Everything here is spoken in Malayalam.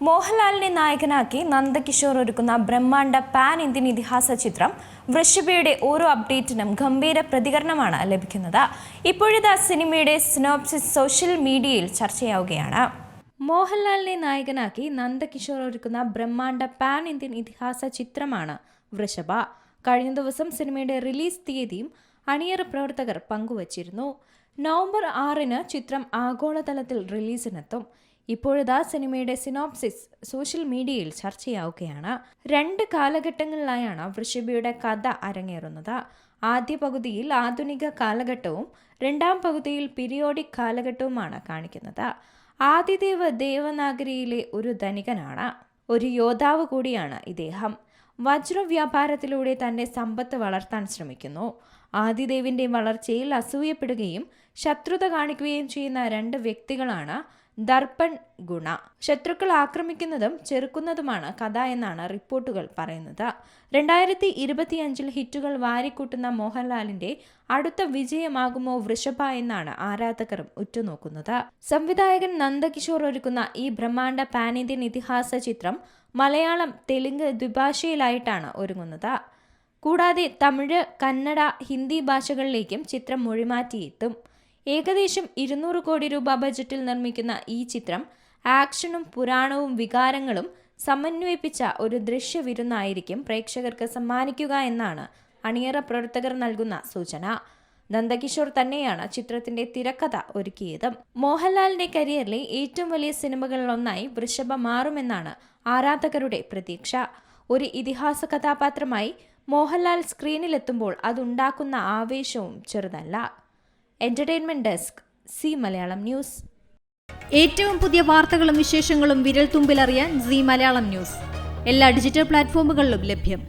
മോഹൻലാലിനെ നായകനാക്കി നന്ദകിഷോർ ഒരുക്കുന്ന ബ്രഹ്മാണ്ഡ പാൻ ഇന്ത്യൻ ഇതിഹാസ ചിത്രം വൃഷഭയുടെ ഓരോ അപ്ഡേറ്റിനും ഗംഭീര പ്രതികരണമാണ് ലഭിക്കുന്നത്. ഇപ്പോഴത്തെ സിനിമയുടെ സിനോപ്സിസ് സോഷ്യൽ മീഡിയയിൽ ചർച്ചയാവുകയാണ്. മോഹൻലാലിനെ നായകനാക്കി നന്ദകിഷോർ ഒരുക്കുന്ന ബ്രഹ്മാണ്ഡ പാൻ ഇന്ത്യൻ ഇതിഹാസ ചിത്രമാണ് വൃഷഭ. കഴിഞ്ഞ ദിവസം സിനിമയുടെ റിലീസ് തീയതിയും അണിയറ പ്രവർത്തകർ പങ്കുവച്ചിരുന്നു. നവംബർ 6-ന് ചിത്രം ആഗോളതലത്തിൽ റിലീസിനെത്തും. ഇപ്പോഴത്തെ സിനിമയുടെ സിനോപ്സിസ് സോഷ്യൽ മീഡിയയിൽ ചർച്ചയാവുകയാണ്. 2 കാലഘട്ടങ്ങളിലായാണ് വൃഷഭയുടെ കഥ അരങ്ങേറുന്നത്. ആദ്യ പകുതിയിൽ ആധുനിക കാലഘട്ടവും 2ാം പകുതിയിൽ പീരിയോഡിക് കാലഘട്ടവുമാണ് കാണിക്കുന്നത്. ആദിദേവ് ദേവനാഗരിയിലെ ഒരു ധനികനാണ്. ഒരു യോദ്ധാവ് കൂടിയാണ് ഇദ്ദേഹം. വജ്രവ്യാപാരത്തിലൂടെ തന്റെ സമ്പത്ത് വളർത്താൻ ശ്രമിക്കുന്നു. ആദിദേവിന്റെ വളർച്ചയിൽ അസൂയപ്പെടുകയും ശത്രുത കാണിക്കുകയും ചെയ്യുന്ന 2 വ്യക്തികളാണ് ദർപ്പൺ ഗുണ. ശത്രുക്കൾ ആക്രമിക്കുന്നതും ചെറുക്കുന്നതുമാണ് കഥ എന്നാണ് റിപ്പോർട്ടുകൾ പറയുന്നത്. 2025 ഹിറ്റുകൾ വാരിക്കൂട്ടുന്ന മോഹൻലാലിന്റെ അടുത്ത വിജയമാകുമോ വൃഷഭ എന്നാണ് ആരാധകരും ഉറ്റുനോക്കുന്നത്. സംവിധായകൻ നന്ദകിഷോർ ഒരുക്കുന്ന ഈ ബ്രഹ്മാണ്ഡ പാൻ ഇന്ത്യൻ ഇതിഹാസ ചിത്രം മലയാളം, തെലുങ്ക് ദ്വിഭാഷയിലായിട്ടാണ് ഒരുങ്ങുന്നത്. കൂടാതെ തമിഴ്, കന്നഡ, ഹിന്ദി ഭാഷകളിലേക്കും ചിത്രം മൊഴിമാറ്റിയെത്തും. ഏകദേശം 200 കോടി രൂപ ബജറ്റിൽ നിർമ്മിക്കുന്ന ഈ ചിത്രം ആക്ഷനും പുരാണവും വികാരങ്ങളും സമന്വയിപ്പിച്ച ഒരു ദൃശ്യവിരുന്നായിരിക്കും പ്രേക്ഷകർക്ക് സമ്മാനിക്കുക എന്നാണ് അണിയറ പ്രവർത്തകർ നൽകുന്ന സൂചന. നന്ദകിഷോർ തന്നെയാണ് ചിത്രത്തിന്റെ തിരക്കഥ ഒരുക്കിയത്. മോഹൻലാലിന്റെ കരിയറിലെ ഏറ്റവും വലിയ സിനിമകളിലൊന്നായി വൃഷഭ മാറുമെന്നാണ് ആരാധകരുടെ പ്രതീക്ഷ. ഒരു ഇതിഹാസ കഥാപാത്രമായി മോഹൻലാൽ സ്ക്രീനിലെത്തുമ്പോൾ അതുണ്ടാക്കുന്ന ആവേശവും ചെറുതല്ല. Entertainment desk, C Malayalam news. ഏറ്റവും പുതിയ വാർത്തകളും വിശേഷങ്ങളും വിരൽ തുമ്പിലറിയാൻ സി മലയാളം ന്യൂസ് എല്ലാ ഡിജിറ്റൽ പ്ലാറ്റ്ഫോമുകളിലും ലഭ്യം.